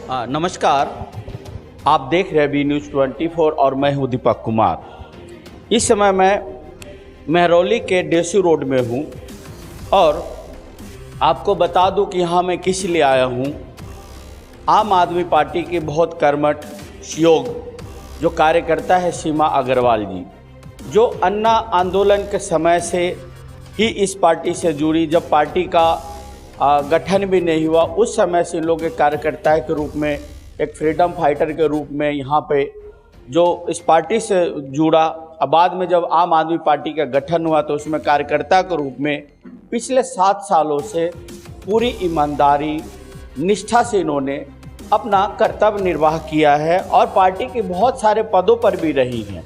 नमस्कार, आप देख रहे हैं बी न्यूज़ 24 और मैं हूं दीपक कुमार। इस समय मैं महरौली के डेसी रोड में हूं और आपको बता दूं कि यहाँ मैं किस लिए आया हूं। आम आदमी पार्टी के बहुत कर्मठ सहयोग जो कार्यकर्ता है सीमा अग्रवाल जी, जो अन्ना आंदोलन के समय से ही इस पार्टी से जुड़ी, जब पार्टी का गठन भी नहीं हुआ उस समय से लोग एक कार्यकर्ता के रूप में, एक फ्रीडम फाइटर के रूप में यहाँ पे जो इस पार्टी से जुड़ा। अब बाद में जब आम आदमी पार्टी का गठन हुआ तो उसमें कार्यकर्ता के रूप में पिछले 7 सालों से पूरी ईमानदारी निष्ठा से इन्होंने अपना कर्तव्य निर्वाह किया है और पार्टी के बहुत सारे पदों पर भी रही हैं।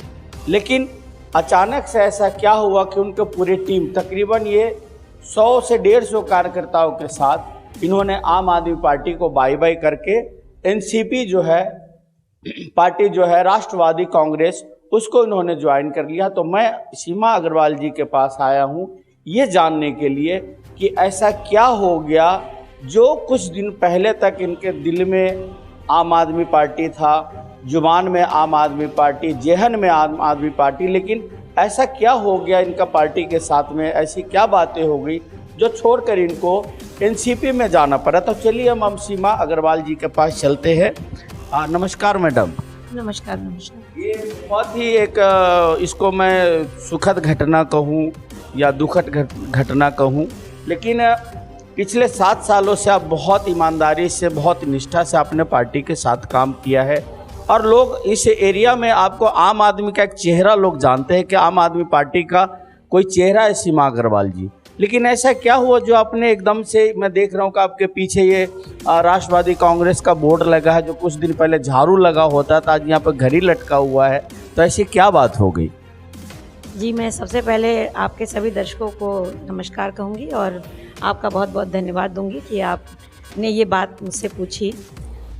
लेकिन अचानक से ऐसा क्या हुआ कि उनके पूरी टीम, तकरीबन ये 100 से 150 कार्यकर्ताओं के साथ इन्होंने आम आदमी पार्टी को बाय बाय करके एनसीपी जो है पार्टी जो है राष्ट्रवादी कांग्रेस, उसको इन्होंने ज्वाइन कर लिया। तो मैं सीमा अग्रवाल जी के पास आया हूँ ये जानने के लिए कि ऐसा क्या हो गया जो कुछ दिन पहले तक इनके दिल में आम आदमी पार्टी था, जुबान में आम आदमी पार्टी, जेहन में आम आदमी पार्टी, लेकिन ऐसा क्या हो गया इनका पार्टी के साथ में, ऐसी क्या बातें हो गई जो छोड़कर इनको एनसीपी में जाना पड़ा। तो चलिए हम सीमा अग्रवाल जी के पास चलते हैं। नमस्कार मैडम। नमस्कार। नमस्कार। ये बहुत ही एक इसको मैं सुखद घटना कहूँ या दुखद घटना कहूँ, लेकिन पिछले 7 सालों से आप बहुत ईमानदारी से, बहुत निष्ठा से अपने पार्टी के साथ काम किया है और लोग इस एरिया में आपको आम आदमी का एक चेहरा लोग जानते हैं कि आम आदमी पार्टी का कोई चेहरा है सीमा अग्रवाल जी। लेकिन ऐसा क्या हुआ जो आपने एकदम से, मैं देख रहा हूँ कि आपके पीछे ये राष्ट्रवादी कांग्रेस का बोर्ड लगा है, जो कुछ दिन पहले झाड़ू लगा होता था, आज यहाँ पर घड़ी लटका हुआ है, तो ऐसी क्या बात हो गई? जी, मैं सबसे पहले आपके सभी दर्शकों को नमस्कार कहूँगी और आपका बहुत बहुत धन्यवाद दूँगी कि आपने ये बात मुझसे पूछी।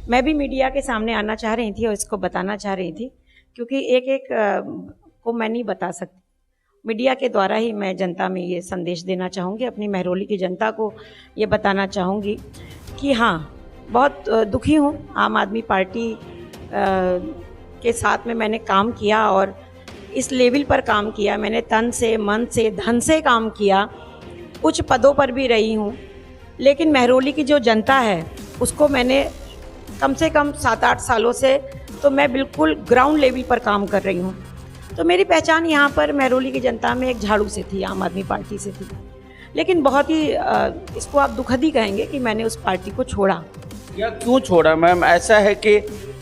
मैं भी मीडिया के सामने आना चाह रही थी और इसको बताना चाह रही थी, क्योंकि एक को मैं नहीं बता सकती। मीडिया के द्वारा ही मैं जनता में ये संदेश देना चाहूँगी, अपनी महरौली की जनता को ये बताना चाहूँगी कि हाँ, बहुत दुखी हूँ। आम आदमी पार्टी के साथ में मैंने काम किया और इस लेवल पर काम किया। मैंने तन से, मन से, धन से काम किया, उच्च पदों पर भी रही हूँ। लेकिन महरौली की जो जनता है उसको मैंने कम से कम 7-8 सालों से, तो मैं बिल्कुल ग्राउंड लेवल पर काम कर रही हूँ। तो मेरी पहचान यहाँ पर महरौली की जनता में एक झाड़ू से थी, आम आदमी पार्टी से थी। लेकिन बहुत ही इसको आप दुखद ही कहेंगे कि मैंने उस पार्टी को छोड़ा। या क्यों छोड़ा मैम? ऐसा है कि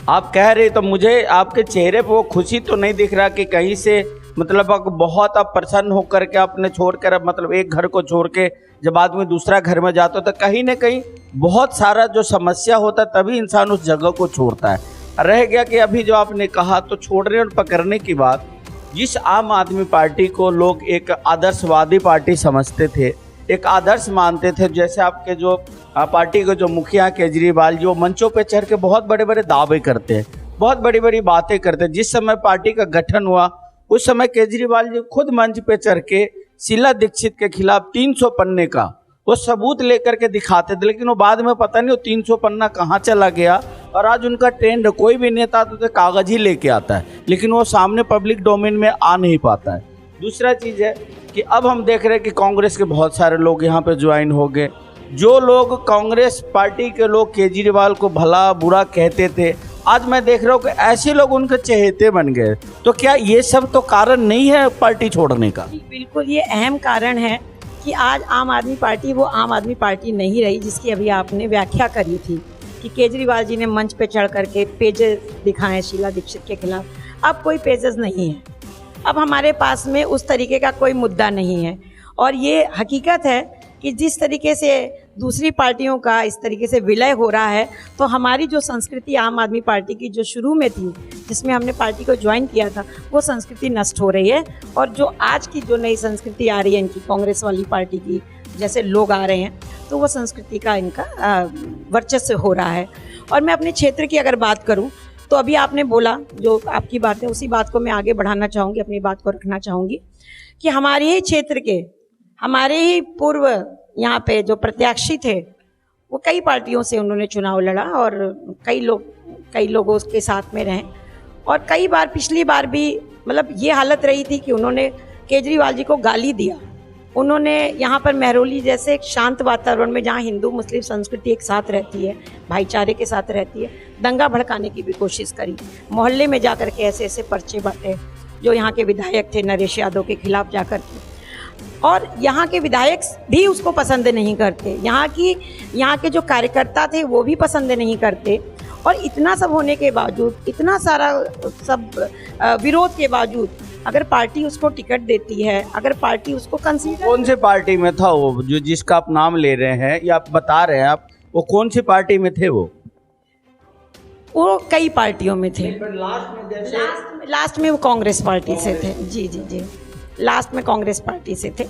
आप कह रहे, तो मुझे आपके चेहरे पर वो खुशी तो नहीं दिख रहा कि कहीं से मतलब आप बहुत प्रसन्न होकर के आपने छोड़ कर, मतलब एक घर को छोड़ के जब आदमी दूसरा घर में जाता तो कहीं ना कहीं बहुत सारा जो समस्या होता है तभी इंसान उस जगह को छोड़ता है। रह गया कि अभी जो आपने कहा तो छोड़ने और पकड़ने की बात, जिस आम आदमी पार्टी को लोग एक आदर्शवादी पार्टी समझते थे, एक आदर्श मानते थे, जैसे आपके जो पार्टी के जो मुखिया केजरीवाल जो मंचों पे चढ़ के बहुत बड़े बड़े दावे करते हैं, बहुत बड़ी बड़ी बातें करते हैं। जिस समय पार्टी का गठन हुआ उस समय केजरीवाल जी खुद मंच पे चढ़ के शीला दीक्षित के खिलाफ 300 पन्ने का वो सबूत लेकर के दिखाते थे, लेकिन वो बाद में पता नहीं वो 300 पन्ना कहाँ चला गया। और आज उनका ट्रेंड, कोई भी नेता तो कागज ही लेके आता है, लेकिन वो सामने पब्लिक डोमेन में आ नहीं पाता है। दूसरा चीज़ है कि अब हम देख रहे हैं कि कांग्रेस के बहुत सारे लोग यहाँ पे ज्वाइन हो गए। जो लोग कांग्रेस पार्टी के लोग केजरीवाल को भला बुरा कहते थे, आज मैं देख रहा हूँ कि ऐसे लोग उनके चहेते बन गए। तो क्या ये सब तो कारण नहीं है पार्टी छोड़ने का? बिल्कुल, ये अहम कारण है कि आज आम आदमी पार्टी वो आम आदमी पार्टी नहीं रही जिसकी अभी आपने व्याख्या करी थी कि केजरीवाल जी ने मंच पे चढ़ करके पेजेस दिखाए शीला दीक्षित के खिलाफ। अब कोई पेजेस नहीं है, अब हमारे पास में उस तरीके का कोई मुद्दा नहीं है। और ये हकीकत है कि जिस तरीके से दूसरी पार्टियों का इस तरीके से विलय हो रहा है, तो हमारी जो संस्कृति आम आदमी पार्टी की जो शुरू में थी, जिसमें हमने पार्टी को ज्वाइन किया था, वो संस्कृति नष्ट हो रही है। और जो आज की जो नई संस्कृति आ रही है इनकी, कांग्रेस वाली पार्टी की जैसे लोग आ रहे हैं, तो वो संस्कृति का इनका वर्चस्व हो रहा है। और मैं अपने क्षेत्र की अगर बात करूँ तो अभी आपने बोला, जो आपकी बात है उसी बात को मैं आगे बढ़ाना चाहूँगी, अपनी बात को रखना चाहूँगी कि हमारे ही क्षेत्र के, हमारे ही पूर्व यहाँ पे जो प्रत्याशी थे वो कई पार्टियों से उन्होंने चुनाव लड़ा और कई लोगों के साथ में रहे और कई बार पिछली बार भी मतलब ये हालत रही थी कि उन्होंने केजरीवाल जी को गाली दिया। उन्होंने यहाँ पर महरौली जैसे एक शांत वातावरण में जहाँ हिंदू मुस्लिम संस्कृति एक साथ रहती है, भाईचारे के साथ रहती है, दंगा भड़काने की भी कोशिश करी। मोहल्ले में जाकर के ऐसे ऐसे पर्चे बांटे जो यहाँ के विधायक थे नरेश यादव के खिलाफ जाकर के, और यहाँ के विधायक भी उसको पसंद नहीं करते, यहाँ के जो कार्यकर्ता थे वो भी पसंद नहीं करते। और इतना सब होने के बावजूद, इतना सारा सब विरोध के बावजूद अगर पार्टी उसको टिकट देती है, अगर पार्टी उसको कंसीडर। कौन सी पार्टी में था वो जो जिसका आप नाम ले रहे हैं या आप बता रहे हैं, आप वो कौन सी पार्टी में थे? वो कई पार्टियों में थे। लास्ट में जैसे लास्ट में वो कांग्रेस पार्टी से थे। जी, लास्ट में कांग्रेस पार्टी से थे।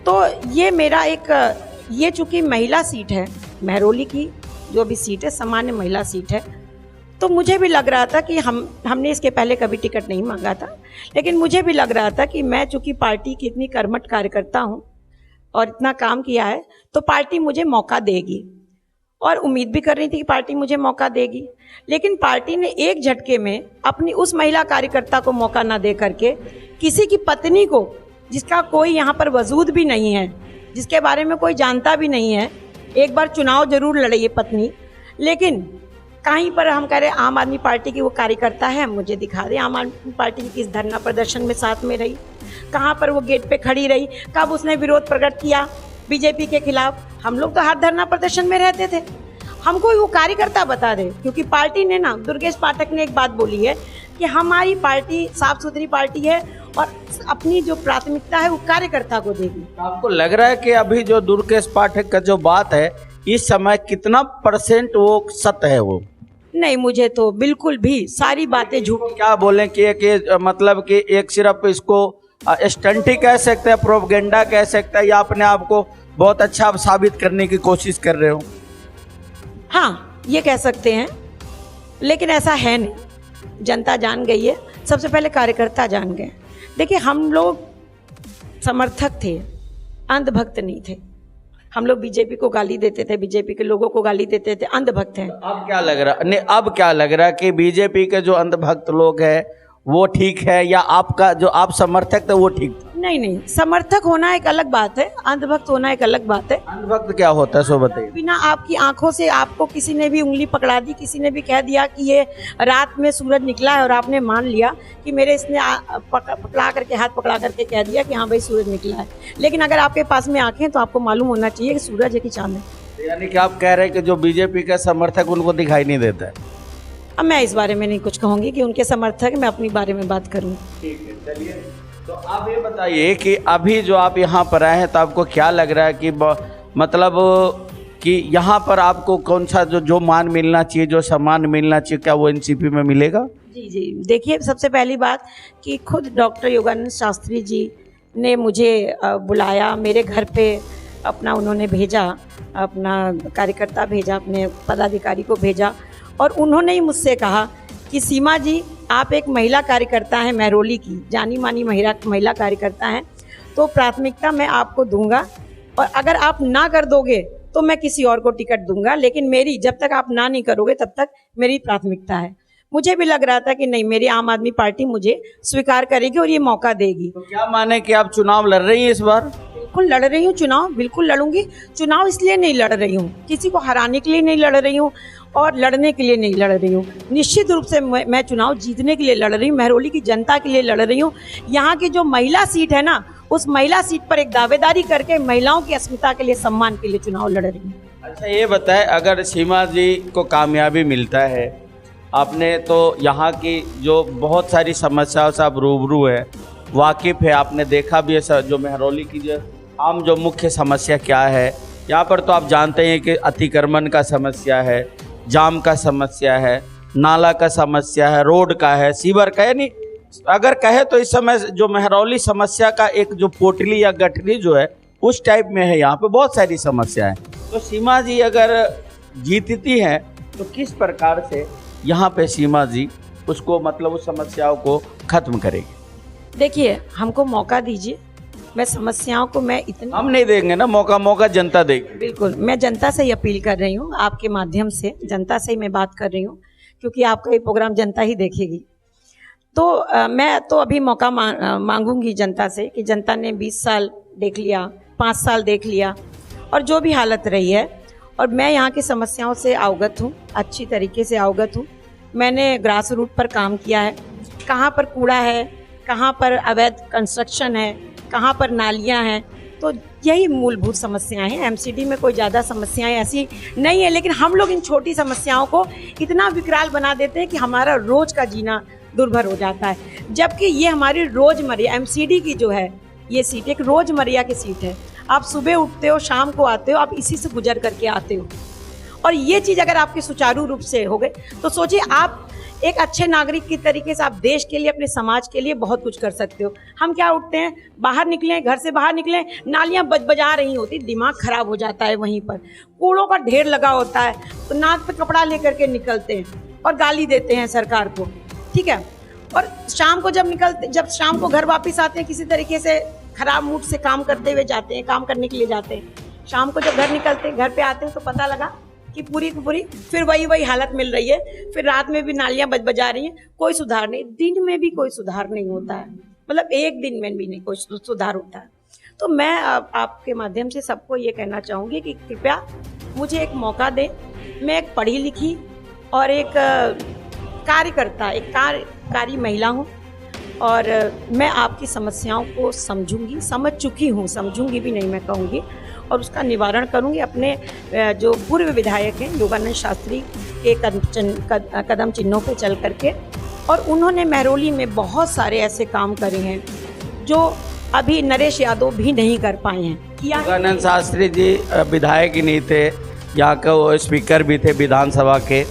तो ये मेरा ये चूँकि महिला सीट है, महरौली की जो भी सीट है सामान्य महिला सीट है, तो मुझे भी लग रहा था कि हमने इसके पहले कभी टिकट नहीं मांगा था, लेकिन मुझे भी लग रहा था कि मैं चूँकि पार्टी की इतनी कर्मठ कार्यकर्ता हूँ और इतना काम किया है तो पार्टी मुझे मौका देगी, और उम्मीद भी कर रही थी कि पार्टी मुझे मौका देगी। लेकिन पार्टी ने एक झटके में अपनी उस महिला कार्यकर्ता को मौका ना दे करके किसी की पत्नी को, जिसका कोई यहाँ पर वजूद भी नहीं है, जिसके बारे में कोई जानता भी नहीं है, एक बार चुनाव जरूर लड़ी ये पत्नी, लेकिन कहीं पर हम कह रहे आम आदमी पार्टी की वो कार्यकर्ता है, मुझे दिखा दे आम आदमी पार्टी की किस धरना प्रदर्शन में साथ में रही, कहाँ पर वो गेट पे खड़ी रही, कब उसने विरोध प्रकट किया बीजेपी के खिलाफ। हम लोग तो हर धरना प्रदर्शन में रहते थे, हमको वो कार्यकर्ता बता दे। क्योंकि पार्टी ने ना, दुर्गेश पाठक ने एक बात बोली है कि हमारी पार्टी साफ सुथरी पार्टी है और अपनी जो प्राथमिकता है वो कार्यकर्ता को देगी। आपको लग रहा है कि अभी जो दुर्गेश पाठक का जो बात है इस समय कितना % वो सत्य है? वो नहीं, मुझे तो बिल्कुल भी सारी बातें झूठ। क्या बोलें कि मतलब कि एक सिर्फ इसको स्टंट ही कह सकते हैं, प्रोपगेंडा कह सकते हैं, या अपने आप को बहुत अच्छा साबित करने की कोशिश कर रहे हो? हाँ, ये कह सकते हैं, लेकिन ऐसा है नहीं। जनता जान गई है, सबसे पहले कार्यकर्ता जान गए। देखिए, हम लोग समर्थक थे, अंधभक्त नहीं थे। हम लोग बीजेपी को गाली देते थे, बीजेपी के लोगों को गाली देते थे, अंधभक्त हैं। अब क्या लग रहा नहीं, अब क्या लग रहा है कि बीजेपी के जो अंधभक्त लोग हैं वो ठीक है, या आपका जो आप समर्थक थे वो ठीक था? नहीं, समर्थक होना एक अलग बात है, अंधभक्त होना एक अलग बात है। अंधभक्त क्या होता है सो बताइए। बिना आपकी आंखों से आपको किसी ने भी उंगली पकड़ा दी, किसी ने भी कह दिया कि ये रात में सूरज निकला है और आपने मान लिया कि मेरे इसने पकड़ा करके, हाथ पकड़ा करके कह दिया कि हाँ भाई सूरज निकला है, लेकिन अगर आपके पास में आंखें तो आपको मालूम होना चाहिए कि सूरज है कि चांद है। यानी कि आप कह रहे हैं कि जो बीजेपी का समर्थक उनको दिखाई नहीं देता है? अब मैं इस बारे में नहीं कुछ कहूँगी कि उनके समर्थक, मैं अपनी बारे में बात करूँ। ठीक है, चलिए। तो आप ये बताइए कि अभी जो आप यहाँ पर आए हैं तो आपको क्या लग रहा है कि मतलब कि यहाँ पर आपको कौन सा जो मान मिलना चाहिए, जो सम्मान मिलना चाहिए, क्या वो एनसीपी में मिलेगा? जी, देखिए, सबसे पहली बात कि खुद डॉक्टर योगानंद शास्त्री जी ने मुझे बुलाया, मेरे घर पे अपना उन्होंने भेजा, अपना कार्यकर्ता भेजा, अपने पदाधिकारी को भेजा, और उन्होंने ही मुझसे कहा कि सीमा जी, आप एक महिला कार्यकर्ता हैं, महरौली की जानी मानी महिला कार्यकर्ता हैं, तो प्राथमिकता मैं आपको दूंगा, और अगर आप ना कर दोगे तो मैं किसी और को टिकट दूंगा, लेकिन मेरी, जब तक आप ना नहीं करोगे तब तक मेरी प्राथमिकता है। मुझे भी लग रहा था कि नहीं, मेरी आम आदमी पार्टी मुझे स्वीकार करेगी और ये मौका देगी। तो क्या माने कि आप चुनाव लड़ रही हैं इस बार? बिल्कुल लड़ रही हूँ चुनाव, बिल्कुल लड़ूंगी। चुनाव इसलिए नहीं लड़ रही हूँ, किसी को हराने के लिए नहीं लड़ रही हूँ और लड़ने के लिए नहीं लड़ रही हूँ। निश्चित रूप से मैं चुनाव जीतने के लिए लड़ रही हूँ, महरौली की जनता के लिए लड़ रही हूँ। यहाँ की जो महिला सीट है ना, उस महिला सीट पर एक दावेदारी करके महिलाओं की अस्मिता के लिए, सम्मान के लिए चुनाव लड़ रही हूँ। अच्छा, ये बताएं, अगर सीमा जी को कामयाबी मिलता है, आपने तो यहाँ की जो बहुत सारी समस्याओं से आप रूबरू है, वाकिफ़ है, आपने देखा भी है जो महरौली की जो आम जो मुख्य समस्या क्या है। यहाँ पर तो आप जानते हैं कि अतिक्रमण का समस्या है, जाम का समस्या है, नाला का समस्या है, रोड का है, सीवर का है। नहीं, अगर कहे तो इस समय जो महरौली समस्या का एक जो पोटली या गठरी जो है उस टाइप में है, यहाँ पे बहुत सारी समस्या है। तो सीमा जी अगर जीतती हैं तो किस प्रकार से यहाँ पे सीमा जी उसको, मतलब उस समस्याओं को खत्म करेगी? देखिए, हमको मौका दीजिए, मैं समस्याओं को मैं इतनी हम नहीं देंगे ना, मौका जनता देगी। बिल्कुल, मैं जनता से ही अपील कर रही हूँ, आपके माध्यम से जनता से ही मैं बात कर रही हूँ, क्योंकि आपका ये प्रोग्राम जनता ही देखेगी। तो मैं तो अभी मौका मांगूंगी जनता से कि जनता ने 20 साल देख लिया, 5 साल देख लिया, और जो भी हालत रही है, और मैं यहाँ की समस्याओं से अवगत हूँ, अच्छी तरीके से अवगत हूँ। मैंने ग्रास रूट पर काम किया है, कहाँ पर कूड़ा है, कहाँ पर अवैध कंस्ट्रक्शन है, कहाँ पर नालियाँ हैं, तो यही मूलभूत समस्याएं हैं। एमसीडी में कोई ज़्यादा समस्याएं ऐसी नहीं है, लेकिन हम लोग इन छोटी समस्याओं को इतना विकराल बना देते हैं कि हमारा रोज़ का जीना दुर्भर हो जाता है। जबकि ये हमारी रोज़मर्रा एमसीडी की जो है ये सीट एक रोज़मर्रा की सीट है। आप सुबह उठते हो, शाम को आते हो, आप इसी से गुजर करके आते हो, और ये चीज़ अगर आपके सुचारू रूप से हो गए तो सोचिए आप एक अच्छे नागरिक की तरीके से आप देश के लिए, अपने समाज के लिए बहुत कुछ कर सकते हो। हम क्या उठते हैं, बाहर निकले, घर से बाहर निकले, नालियाँ बजा रही होती, दिमाग खराब हो जाता है। वहीं पर कूड़ों का ढेर लगा होता है, तो नाक पे कपड़ा लेकर के निकलते हैं और गाली देते हैं सरकार को, ठीक है। और शाम को जब शाम को घर वापस आते हैं, किसी तरीके से खराब मूड से काम करते हुए जाते हैं, काम करने के लिए जाते हैं। शाम को जब घर निकलते हैं, घर पे आते हैं, तो पता लगा कि पूरी की पूरी फिर वही हालत मिल रही है। फिर रात में भी नालियाँ बजा रही हैं, कोई सुधार नहीं, दिन में भी कोई सुधार नहीं होता है, मतलब एक दिन में भी नहीं कोई सुधार होता है। तो मैं आपके माध्यम से सबको ये कहना चाहूँगी कि कृपया मुझे एक मौका दें। मैं एक पढ़ी लिखी और एक कार्यकर्ता, एक कार्यकारी महिला हूँ, और मैं आपकी समस्याओं को समझूंगी, समझ चुकी हूँ, समझूंगी भी नहीं मैं कहूँगी, और उसका निवारण करूंगी। अपने जो पूर्व विधायक हैं योगानंद शास्त्री के कदम चिन्हों पे चल करके, और उन्होंने महरौली में बहुत सारे ऐसे काम करे हैं जो अभी नरेश यादव भी नहीं कर पाए हैं। योगानंद शास्त्री जी विधायक ही नहीं थे, यहाँ का वो स्पीकर भी थे विधानसभा के,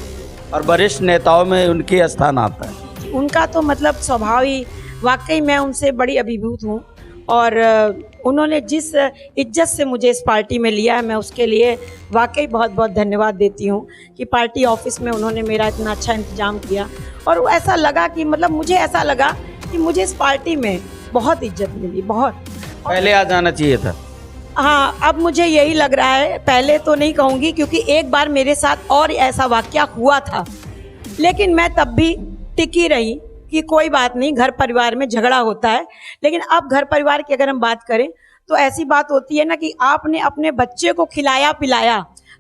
और वरिष्ठ नेताओं में उनकी स्थान आता है। उनका तो मतलब स्वभाव ही, वाकई मैं उनसे बड़ी अभिभूत हूँ, और उन्होंने जिस इज्जत से मुझे इस पार्टी में लिया है, मैं उसके लिए वाकई बहुत बहुत धन्यवाद देती हूँ कि पार्टी ऑफिस में उन्होंने मेरा इतना अच्छा इंतजाम किया। और ऐसा लगा कि मतलब मुझे ऐसा लगा कि मुझे इस पार्टी में बहुत इज्जत मिली, बहुत। पहले आ जाना चाहिए था। हाँ, अब मुझे यही लग रहा है, पहले तो नहीं कहूँगी, क्योंकि एक बार मेरे साथ और ऐसा वाकया हुआ था, लेकिन मैं तब भी टिकी रही कि कोई बात नहीं, घर परिवार में झगड़ा होता है। लेकिन अब घर परिवार की अगर हम बात करें तो ऐसी बात होती है ना कि आपने अपने बच्चे को खिलाया पिलाया,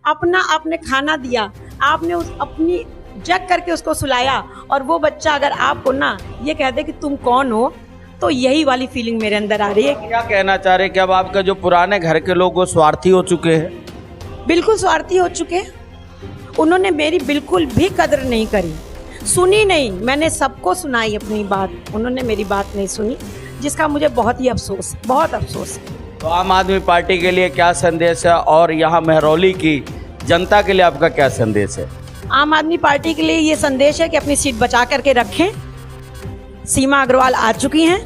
आपने खाना दिया, आपने अपनी जग करके उसको सुलाया, और वो बच्चा अगर आपको ना ये कह दे कि तुम कौन हो, तो यही वाली फीलिंग मेरे अंदर आ रही है। क्या कहना चाह रहे हैं कि अब आपका जो पुराने घर के लोग वो स्वार्थी हो चुके हैं? बिल्कुल स्वार्थी हो चुके हैं। उन्होंने मेरी बिल्कुल भी कदर नहीं करी, सुनी नहीं। मैंने सबको सुनाई अपनी बात, उन्होंने मेरी बात नहीं सुनी, जिसका मुझे बहुत ही अफसोस, बहुत अफसोस है। तो आम आदमी पार्टी के लिए क्या संदेश है, और यहाँ महरौली की जनता के लिए आपका क्या संदेश है? आम आदमी पार्टी के लिए ये संदेश है कि अपनी सीट बचा करके रखें। सीमा अग्रवाल आ चुकी हैं,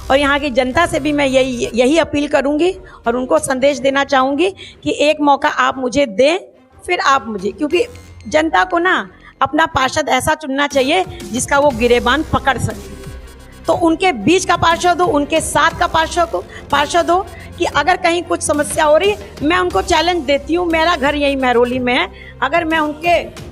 और यहाँ की जनता से भी मैं यही अपील करूँगी, और उनको संदेश देना चाहूँगी कि एक मौका आप मुझे दें, फिर आप मुझे, क्योंकि जनता को ना अपना पार्षद ऐसा चुनना चाहिए जिसका वो गिरेबान पकड़ सके। तो उनके बीच का पार्षद हो, उनके साथ का पार्षद हो, कि अगर कहीं कुछ समस्या हो रही, मैं उनको चैलेंज देती हूँ। मेरा घर यही महरौली में है, अगर मैं उनके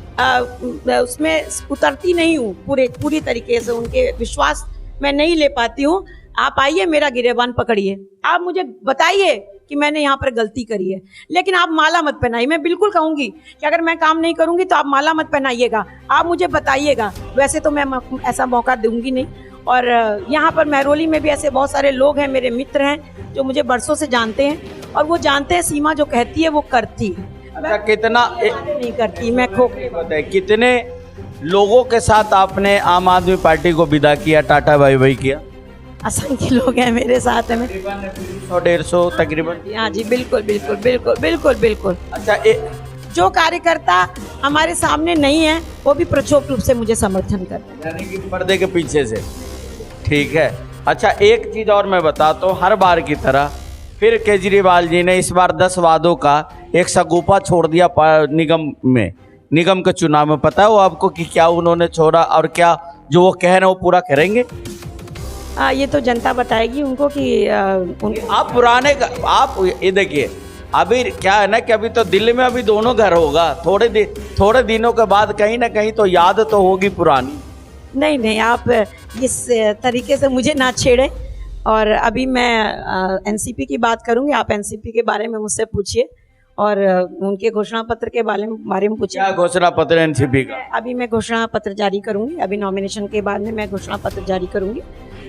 उसमें उतरती नहीं हूँ पूरी तरीके से, उनके विश्वास मैं नहीं ले पाती हूँ, आप आइए, मेरा गिरेबान पकड़िए, आप मुझे बताइए कि मैंने यहाँ पर गलती करी है, लेकिन आप माला मत पहनाइए। मैं बिल्कुल कहूँगी कि अगर मैं काम नहीं करूँगी तो आप माला मत पहनाइएगा, आप मुझे बताइएगा। वैसे तो मैं ऐसा मौका दूंगी नहीं, और यहाँ पर महरौली में भी ऐसे बहुत सारे लोग हैं, मेरे मित्र हैं, जो मुझे बरसों से जानते हैं, और वो जानते हैं सीमा जो कहती है वो करती है। अच्छा, कितना नहीं करती, मैं खोखली। कितने लोगों के साथ आपने आम आदमी पार्टी को विदा किया, टाटा बाय बाय किया? असंख्य लोग हैं मेरे साथ में, 100-150 तकरीबन। हाँ जी, बिल्कुल बिल्कुल बिल्कुल बिल्कुल बिल्कुल। अच्छा, जो कार्यकर्ता हमारे सामने नहीं है वो भी प्रक्षोभ रूप से मुझे समर्थन करते हैं, यानी कि पर्दे के पीछे से। ठीक है। अच्छा, एक चीज़ और मैं बताता हूँ, हर बार की तरह फिर केजरीवाल जी ने इस बार 10 वादों का एक सगुफा छोड़ दिया निगम के चुनाव में। पता है वो आपको कि क्या उन्होंने छोड़ा, और क्या जो वो कह रहे हैं वो पूरा करेंगे? ये तो जनता बताएगी उनको कि आप पुराने आप ये देखिए, अभी क्या है ना कि अभी तो दिल्ली में अभी दोनों घर होगा, थोड़े दिनों के बाद कहीं ना कहीं तो याद तो होगी पुरानी। नहीं, आप इस तरीके से मुझे ना छेड़े। और अभी मैं एनसीपी की बात करूंगी, आप एनसीपी के बारे में मुझसे पूछिए और उनके घोषणा पत्र के बारे में पूछिए। क्या घोषणा पत्र एनसीपी का? अभी मैं घोषणा पत्र जारी करूंगी, अभी नॉमिनेशन के बाद में मैं घोषणा पत्र जारी करूंगी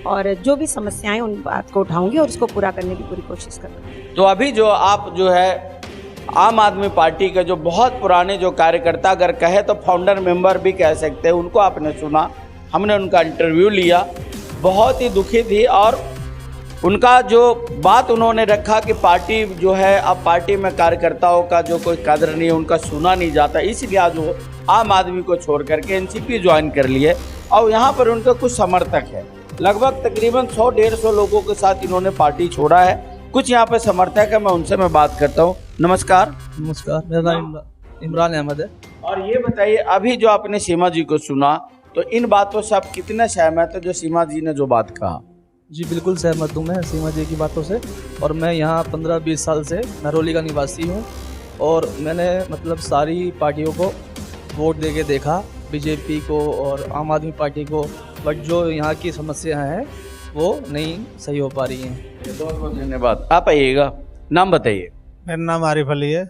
और जो भी समस्याएं उन बात को उठाऊंगी और उसको पूरा करने की पूरी कोशिश करूंगी। तो अभी जो आप जो है आम आदमी पार्टी के जो बहुत पुराने जो कार्यकर्ता, अगर कहे तो फाउंडर मेंबर भी कह सकते हैं, उनको आपने सुना, हमने उनका इंटरव्यू लिया, बहुत ही दुखी थी और उनका जो बात उन्होंने रखा कि पार्टी जो है अब पार्टी में कार्यकर्ताओं का जो कोई कदर नहीं है, उनका सुना नहीं जाता, इसलिए आज वो आम आदमी को छोड़ करके एनसीपी ज्वाइन कर लिए और यहाँ पर उनके कुछ समर्थक है, लगभग तकरीबन 100-150 लोगों के साथ इन्होंने पार्टी छोड़ा है। कुछ यहाँ पे समर्थक है, मैं उनसे मैं बात करता हूँ। नमस्कार। नमस्कार, मेरा नाम इमरान अहमद है। और ये बताइए, अभी जो आपने सीमा जी को सुना तो इन बातों से आप कितने सहमत है जो सीमा जी ने जो बात कहा? जी बिल्कुल सहमत हूँ मैं सीमा जी की बातों से। और मैं यहाँ 15-20 साल से महरौली का निवासी हूँ और मैंने मतलब सारी पार्टियों को वोट दे के देखा, बीजेपी को और आम आदमी पार्टी को, बट जो यहाँ की समस्याएं हैं वो नहीं सही हो पा रही हैं। बहुत बहुत धन्यवाद। आप आइएगा, नाम बताइए। मेरा नाम आरिफ अली है।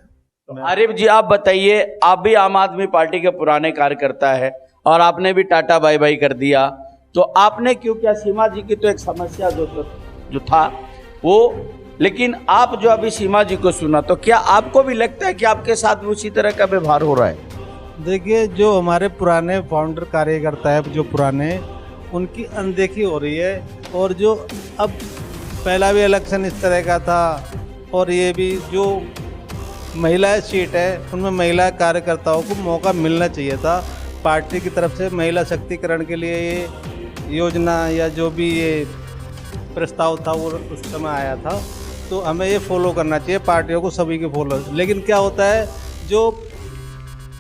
आरिफ जी, आप बताइए, आप भी आम आदमी पार्टी के पुराने कार्यकर्ता है और आपने भी टाटा बाय बाय कर दिया, तो आपने क्यों किया? सीमा जी की तो एक समस्या जो था वो, लेकिन आप जो अभी सीमा जी को सुना तो क्या आपको भी लगता है कि आपके साथ उसी तरह का व्यवहार हो रहा है? देखिए, जो हमारे पुराने फाउंडर कार्यकर्ता है, जो पुराने, उनकी अनदेखी हो रही है। और जो अब पहला भी इलेक्शन इस तरह का था और ये भी जो महिला सीट है उनमें महिला कार्यकर्ताओं को मौका मिलना चाहिए था। पार्टी की तरफ से महिला शक्तिकरण के लिए ये योजना या जो भी ये प्रस्ताव था वो उस समय आया था, तो हमें ये फॉलो करना चाहिए, पार्टियों को सभी के फॉलो। लेकिन क्या होता है, जो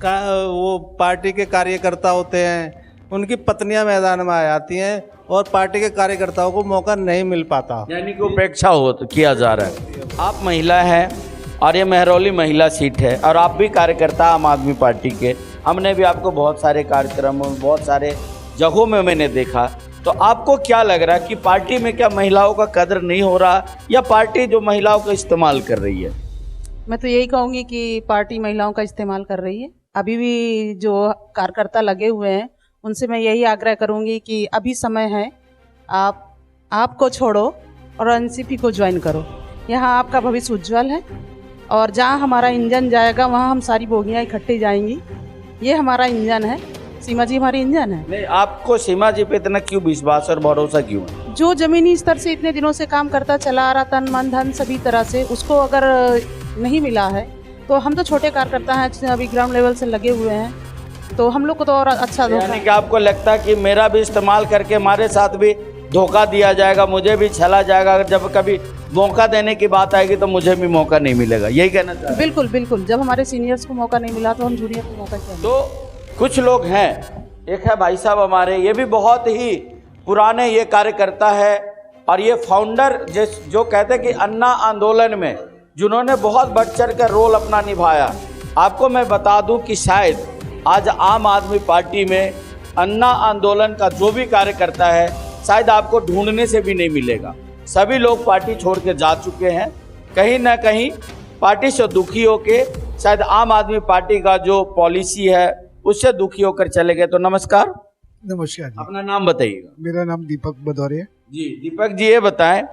वो पार्टी के कार्यकर्ता होते हैं उनकी पत्नियां मैदान में आ जाती हैं और पार्टी के कार्यकर्ताओं को मौका नहीं मिल पाता, यानी कि उपेक्षा हो तो किया जा रहा है। आप महिला हैं और ये महरौली महिला सीट है और आप भी कार्यकर्ता आम आदमी पार्टी के, हमने भी आपको बहुत सारे कार्यक्रमों में, बहुत सारे जगहों में मैंने देखा, तो आपको क्या लग रहा है कि पार्टी में क्या महिलाओं का कदर नहीं हो रहा या पार्टी जो महिलाओं का इस्तेमाल कर रही है? मैं तो यही कहूँगी कि पार्टी महिलाओं का इस्तेमाल कर रही है। अभी भी जो कार्यकर्ता लगे हुए हैं उनसे मैं यही आग्रह करूँगी कि अभी समय है, आपको छोड़ो और एनसीपी को ज्वाइन करो। यहाँ आपका भविष्य उज्जवल है और जहाँ हमारा इंजन जाएगा वहाँ हम सारी बोगियाँ इकट्ठी जाएंगी। ये हमारा इंजन है, सीमा जी हमारी इंजन है। नहीं, आपको सीमा जी पे इतना क्यों विश्वास और भरोसा क्यों है? जो जमीनी स्तर से इतने दिनों से काम करता चला आ रहा, तन मन धन सभी तरह से, उसको अगर नहीं मिला है तो हम तो छोटे कार्यकर्ता हैं, अभी ग्राउंड लेवल से लगे हुए हैं, तो हम लोग को तो और अच्छा धोखा। यानी कि आपको लगता है कि मेरा भी इस्तेमाल करके हमारे साथ भी धोखा दिया जाएगा, मुझे भी छला जाएगा, अगर जब कभी मौका देने की बात आएगी तो मुझे भी मौका नहीं मिलेगा, यही कहना चाहते हैं? बिल्कुल बिल्कुल, जब हमारे सीनियर्स को मौका नहीं मिला तो हम जूनियर को मौका चाहिए। तो कुछ लोग हैं, एक है भाई साहब हमारे, ये भी बहुत ही पुराने ये कार्यकर्ता है और ये फाउंडर जो कहते हैं कि अन्ना आंदोलन में जिन्होंने बहुत बढ़ चढ़ कर रोल अपना निभाया। आपको मैं बता दूं कि शायद आज आम आदमी पार्टी में अन्ना आंदोलन का जो भी कार्यकर्ता है शायद आपको ढूंढने से भी नहीं मिलेगा। सभी लोग पार्टी छोड़ के जा चुके हैं, कहीं ना कहीं पार्टी से दुखी होके शायद आम आदमी पार्टी का जो पॉलिसी है उससे दुखी होकर चले गए। तो नमस्कार। नमस्कार जी। अपना नाम बताइएगा। मेरा नाम दीपक भदौरिया। जी दीपक जी, ये बताएं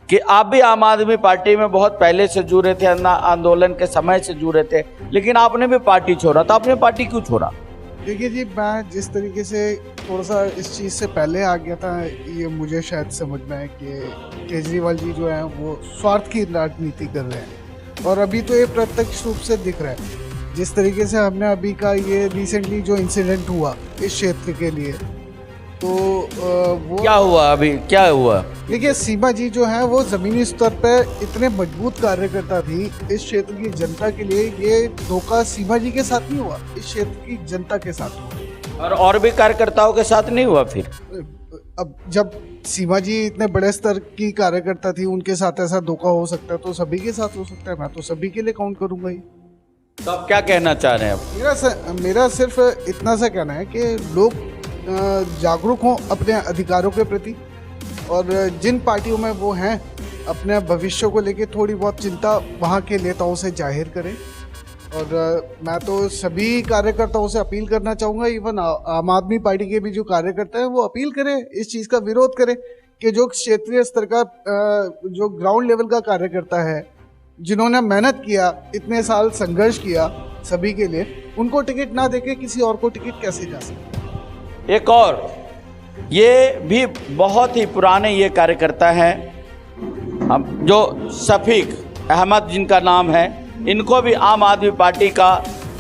कि आप भी आम आदमी पार्टी में बहुत पहले से जुड़े थे, अन्ना आंदोलन के समय से जुड़े थे, लेकिन आपने भी पार्टी छोड़ा, तो आपने पार्टी क्यों छोड़ा? देखिए जी, मैं जिस तरीके से थोड़ा सा इस चीज़ से पहले आ गया था, ये मुझे शायद समझ में है कि केजरीवाल जी जो हैं वो स्वार्थ की राजनीति कर रहे हैं और अभी तो ये प्रत्यक्ष रूप से दिख रहा है। जिस तरीके से हमने अभी का ये रिसेंटली जो इंसिडेंट हुआ इस क्षेत्र के लिए, तो वो क्या हुआ? अभी क्या हुआ? देखिए, सीमा जी जो है वो ज़मीनी स्तर पर इतने मजबूत कार्यकर्ता थी इस क्षेत्र की जनता के लिए। ये धोखा सीमा जी के साथ नहीं हुआ, इस क्षेत्र की जनता के साथ हुआ। और भी कार्यकर्ताओं के साथ नहीं हुआ? फिर अब जब सीमा जी इतने बड़े स्तर की कार्यकर्ता थी, उनके साथ ऐसा धोखा हो सकता है तो सभी के साथ हो सकता है। मैं तो सभी के लिए काउंट करूंगा ही। तो आप क्या कहना चाह रहे हैं अब? मेरा सिर्फ इतना सा कहना है कि लोग जागरूक हों अपने अधिकारों के प्रति, और जिन पार्टियों में वो हैं अपने भविष्य को लेके थोड़ी बहुत चिंता वहाँ के नेताओं से जाहिर करें। और मैं तो सभी कार्यकर्ताओं से अपील करना चाहूँगा, इवन आम आदमी पार्टी के भी जो कार्यकर्ता हैं वो अपील करें, इस चीज़ का विरोध करें कि जो क्षेत्रीय स्तर का जो ग्राउंड लेवल का कार्यकर्ता है, जिन्होंने मेहनत किया, इतने साल संघर्ष किया सभी के लिए, उनको टिकट ना देके किसी और को टिकट कैसे जा सकता। एक और ये भी बहुत ही पुराने ये कार्यकर्ता हैं, जो शफीक अहमद जिनका नाम है, इनको भी आम आदमी पार्टी का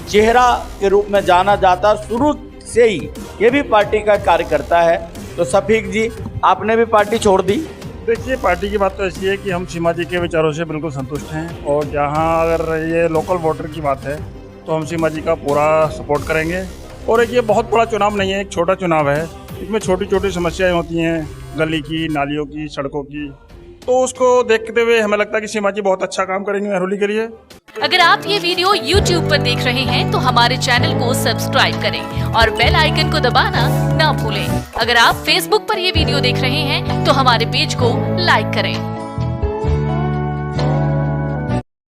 चेहरा के रूप में जाना जाता, शुरू से ही ये भी पार्टी का कार्यकर्ता है। तो शफीक जी, आपने भी पार्टी छोड़ दी? देखिए, पार्टी की बात तो ऐसी है कि हम सीमा जी के विचारों से बिल्कुल संतुष्ट हैं, और जहां अगर ये लोकल वोटर की बात है तो हम सीमा जी का पूरा सपोर्ट करेंगे। और एक ये बहुत बड़ा चुनाव नहीं है, एक छोटा चुनाव है, इसमें छोटी छोटी समस्याएं होती हैं, गली की, नालियों की, सड़कों की, तो उसको देखते हुए हमें लगता है कि सीमा जी बहुत अच्छा काम करेंगे महरौली के लिए। अगर आप ये वीडियो YouTube पर देख रहे हैं तो हमारे चैनल को सब्सक्राइब करें और बेल आइकन को दबाना ना भूलें। अगर आप Facebook पर ये वीडियो देख रहे हैं तो हमारे पेज को लाइक करें।